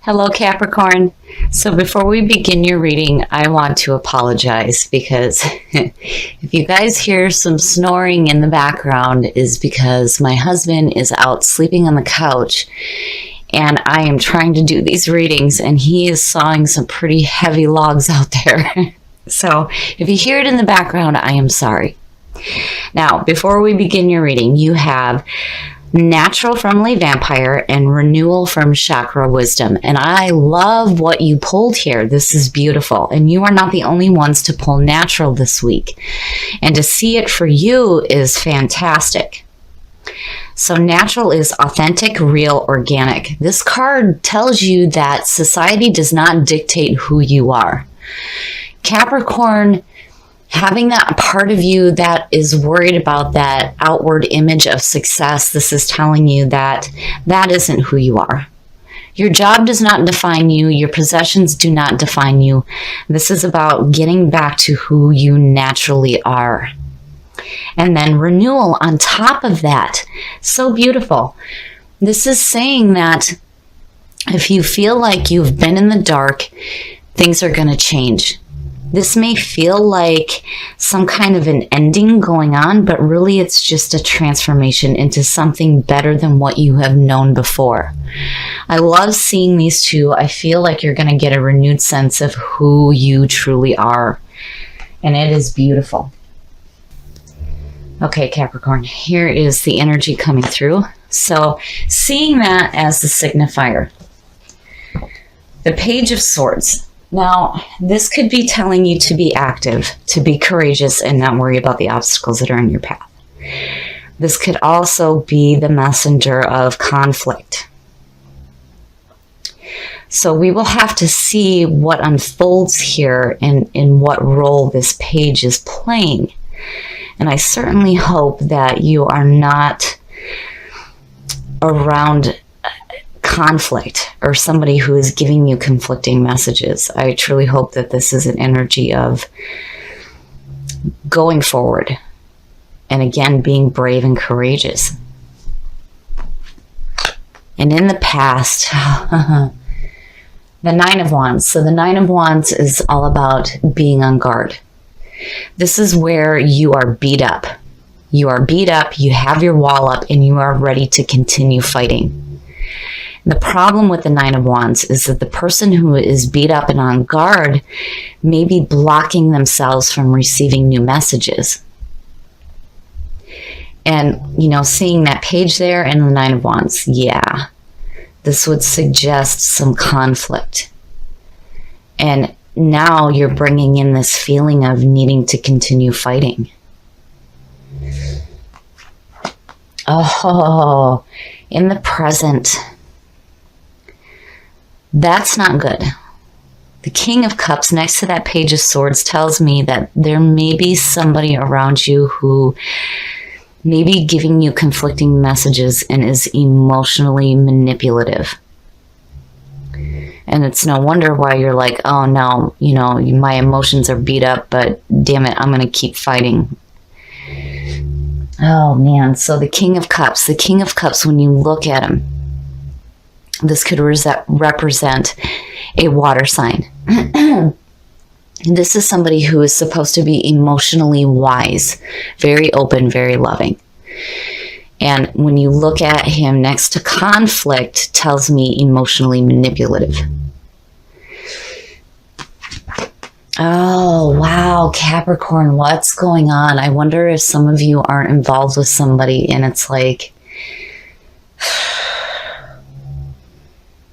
Hello, Capricorn. So before we begin your reading, I want to apologize because if you guys hear some snoring in the background is because my husband is out sleeping on the couch and I am trying to do these readings and he is sawing some pretty heavy logs out there. So if you hear it in the background, I am sorry. Now, before we begin your reading, you have Natural Friendly Vampire and Renewal from Chakra Wisdom. And I love what you pulled here. This is beautiful. And you are not the only ones to pull natural this week. And to see it for you is fantastic. So natural is authentic, real, organic. This card tells you that society does not dictate who you are. Capricorn, having that part of you that is worried about that outward image of success, this is telling you that that isn't who you are. Your job does not define you. Your possessions do not define you. This is about getting back to who you naturally are. And then renewal on top of that. So beautiful. This is saying that if you feel like you've been in the dark, things are going to change. This may feel like some kind of an ending going on, but really it's just a transformation into something better than what you have known before. I love seeing these two. I feel like you're going to get a renewed sense of who you truly are. And it is beautiful. Okay, Capricorn, here is the energy coming through. So seeing that as the signifier, the Page of Swords. Now, this could be telling you to be active, to be courageous, and not worry about the obstacles that are in your path. This could also be the messenger of conflict. So we will have to see what unfolds here and in what role this page is playing. And I certainly hope that you are not around conflict or somebody who is giving you conflicting messages. I truly hope that this is an energy of going forward and again being brave and courageous. And in the past, the Nine of Wands. So the Nine of Wands is all about being on guard. This is where you are beat up. You are beat up, you have your wall up, and you are ready to continue fighting. The problem with the Nine of Wands is that the person who is beat up and on guard may be blocking themselves from receiving new messages. And, you know, seeing that page there and the Nine of Wands, yeah, this would suggest some conflict. And now you're bringing in this feeling of needing to continue fighting. Oh, in the present, that's not good. The King of Cups next to that Page of Swords tells me that there may be somebody around you who may be giving you conflicting messages and is emotionally manipulative. And it's no wonder why you're like, oh no, you know, my emotions are beat up, but damn it, I'm going to keep fighting. Oh man, so the King of Cups, when you look at him, this could represent a water sign. This is somebody who is supposed to be emotionally wise, very open, very loving. And when you look at him next to conflict, tells me emotionally manipulative. Oh, wow, Capricorn, what's going on? I wonder if some of you aren't involved with somebody and it's like,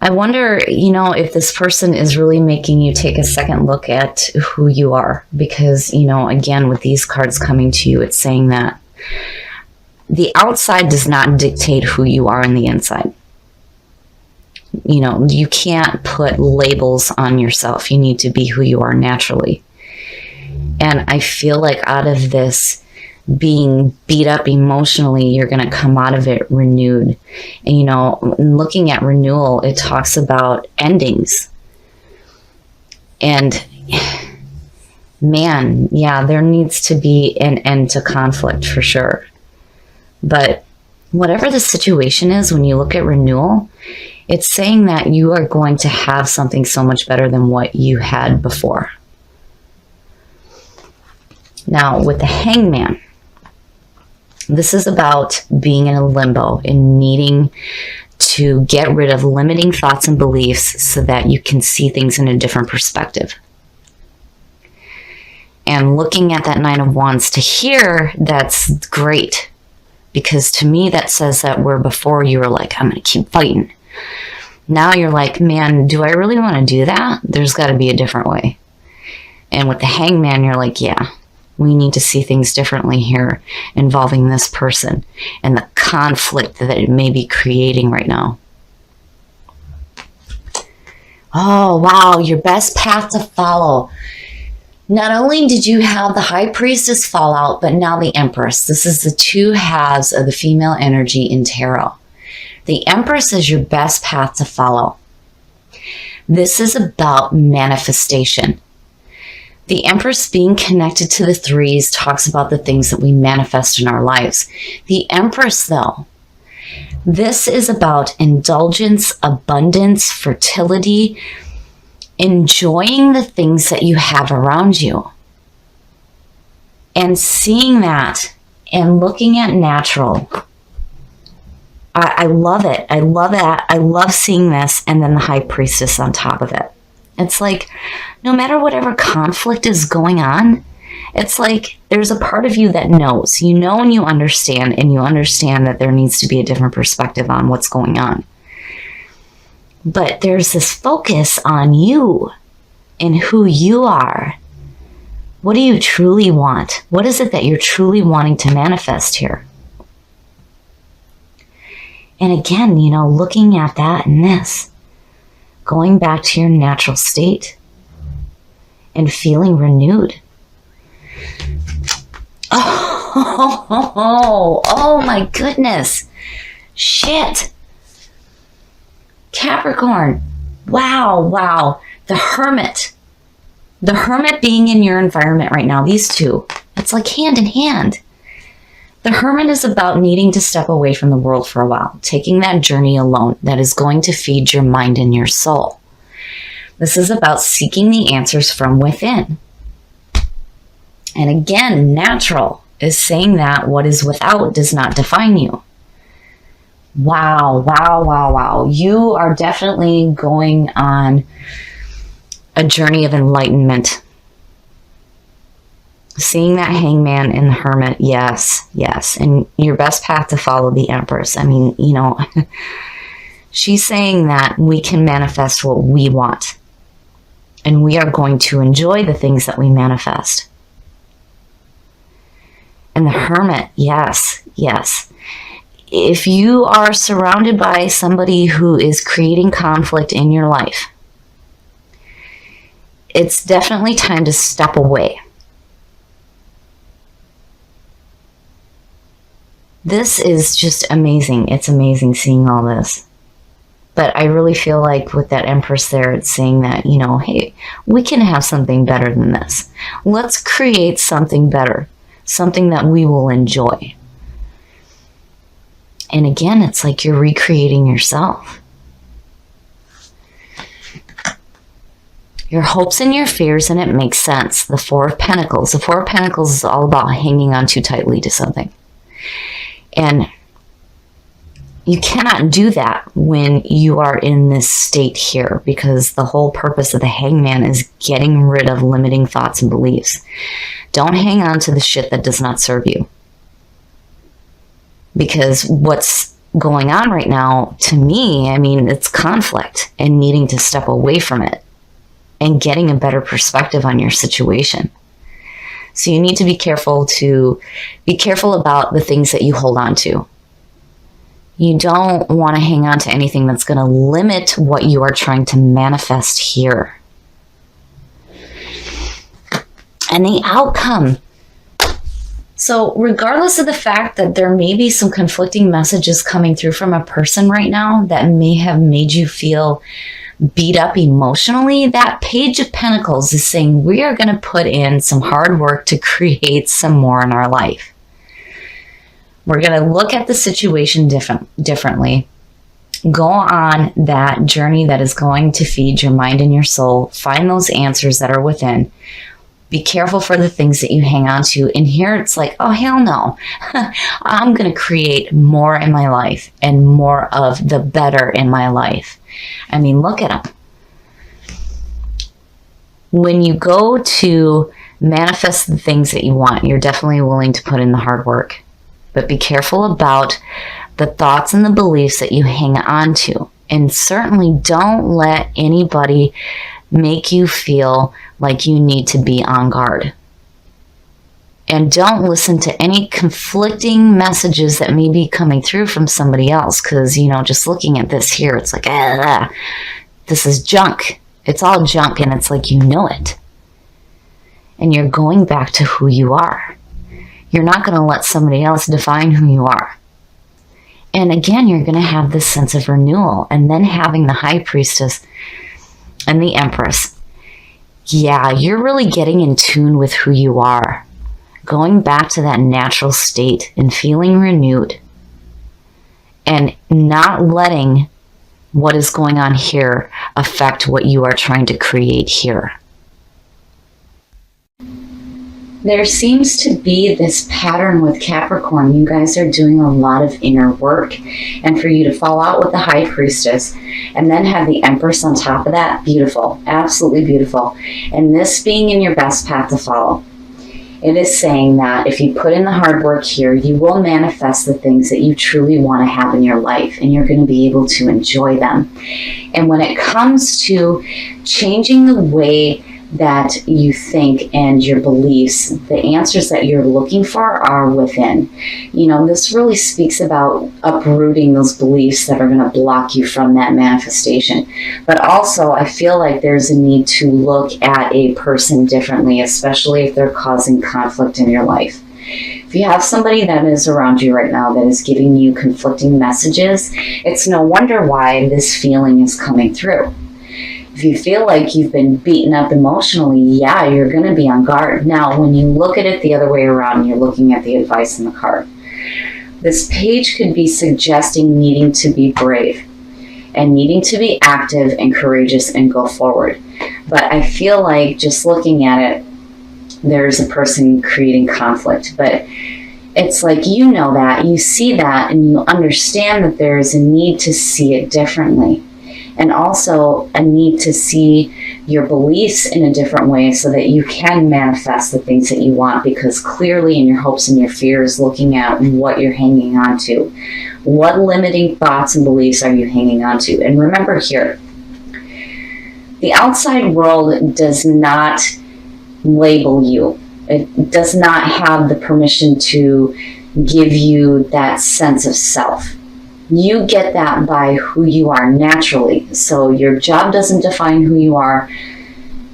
I wonder, you know, if this person is really making you take a second look at who you are. Because, you know, again, with these cards coming to you, it's saying that the outside does not dictate who you are on the inside. You know, you can't put labels on yourself. You need to be who you are naturally. And I feel like out of this being beat up emotionally, you're going to come out of it renewed. And, you know, looking at renewal, it talks about endings. And man, yeah, there needs to be an end to conflict for sure. But whatever the situation is, when you look at renewal, It's saying that you are going to have something so much better than what you had before. Now, with the Hangman, this is about being in a limbo and needing to get rid of limiting thoughts and beliefs so that you can see things in a different perspective. And looking at that Nine of Wands to here, that's great. Because to me, that says that where before you were like, I'm going to keep fighting. Now you're like, man, do I really want to do that? There's got to be a different way. And with the Hangman, you're like, yeah, we need to see things differently here involving this person and the conflict that it may be creating right now. Oh, wow, your best path to follow. Not only did you have the High Priestess fall out, but now the Empress. This is the two halves of the female energy in tarot. The Empress is your best path to follow. This is about manifestation. The Empress being connected to the threes talks about the things that we manifest in our lives. The Empress, though, this is about indulgence, abundance, fertility, enjoying the things that you have around you. And seeing that and looking at natural. I love it. I love that. I love seeing this and then the High Priestess on top of it. It's like, no matter whatever conflict is going on, it's like there's a part of you that knows. You know and you understand that there needs to be a different perspective on what's going on. But there's this focus on you and who you are. What do you truly want? What is it that you're truly wanting to manifest here? And again, you know, looking at that and this, going back to your natural state and feeling renewed. Oh my goodness. Shit. Capricorn. Wow. The Hermit. The Hermit being in your environment right now, these two, it's like hand in hand. The Hermit is about needing to step away from the world for a while, taking that journey alone that is going to feed your mind and your soul. This is about seeking the answers from within. And again, natural is saying that what is without does not define you. Wow. You are definitely going on a journey of enlightenment. Seeing that Hangman and the Hermit, yes. And your best path to follow the Empress. I mean, you know, she's saying that we can manifest what we want. And we are going to enjoy the things that we manifest. And the Hermit, yes. If you are surrounded by somebody who is creating conflict in your life, it's definitely time to step away. This is just amazing. It's amazing seeing all this. But I really feel like with that Empress there, it's saying that, you know, hey, we can have something better than this. Let's create something better, something that we will enjoy. And again, it's like you're recreating yourself. Your hopes and your fears, and it makes sense. The Four of Pentacles. The Four of Pentacles is all about hanging on too tightly to something. And you cannot do that when you are in this state here, because the whole purpose of the Hangman is getting rid of limiting thoughts and beliefs. Don't hang on to the shit that does not serve you. Because what's going on right now, to me, I mean, it's conflict and needing to step away from it and getting a better perspective on your situation. So you need to be careful about the things that you hold on to. You don't want to hang on to anything that's going to limit what you are trying to manifest here. And the outcome. So regardless of the fact that there may be some conflicting messages coming through from a person right now that may have made you feel beat up emotionally, that Page of Pentacles is saying we are going to put in some hard work to create some more in our life. We're going to look at the situation differently. Go on that journey that is going to feed your mind and your soul. Find those answers that are within. Be careful for the things that you hang on to. And here it's like, oh, hell no. I'm going to create more in my life and more of the better in my life. I mean, look at them. When you go to manifest the things that you want, you're definitely willing to put in the hard work. But be careful about the thoughts and the beliefs that you hang on to. And certainly don't let anybody make you feel like you need to be on guard. And don't listen to any conflicting messages that may be coming through from somebody else. Because, just looking at this here, it's like, this is junk. It's all junk, and it's like you know it. And you're going back to who you are. You're not going to let somebody else define who you are. And again, you're going to have this sense of renewal. And then having the High Priestess and the Empress. Yeah, you're really getting in tune with who you are. Going back to that natural state and feeling renewed. And not letting what is going on here affect what you are trying to create here. There seems to be this pattern with Capricorn. You guys are doing a lot of inner work. And for you to fall out with the High Priestess and then have the Empress on top of that, beautiful. Absolutely beautiful. And this being in your best path to follow. It is saying that if you put in the hard work here, you will manifest the things that you truly want to have in your life, and you're going to be able to enjoy them. And when it comes to changing the way that you think and your beliefs, the answers that you're looking for are within. This really speaks about uprooting those beliefs that are going to block you from that manifestation. But also, I feel like there's a need to look at a person differently, especially if they're causing conflict in your life. If you have somebody that is around you right now that is giving you conflicting messages, it's no wonder why this feeling is coming through. If you feel like you've been beaten up emotionally, yeah, you're going to be on guard. Now, when you look at it the other way around, you're looking at the advice in the card. This page could be suggesting needing to be brave and needing to be active and courageous and go forward. But I feel like just looking at it, there's a person creating conflict. But it's like that, you see that, and you understand that there is a need to see it differently. And also a need to see your beliefs in a different way so that you can manifest the things that you want, because clearly in your hopes and your fears, looking at what you're hanging on to. What limiting thoughts and beliefs are you hanging on to? And remember here, the outside world does not label you. It does not have the permission to give you that sense of self. You get that by who you are naturally. So your job doesn't define who you are.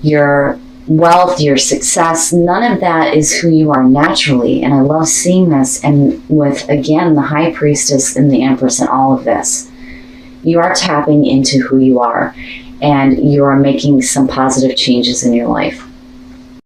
Your wealth, your success, none of that is who you are naturally. And I love seeing this. And with, again, the High Priestess and the Empress and all of this, you are tapping into who you are. And you are making some positive changes in your life.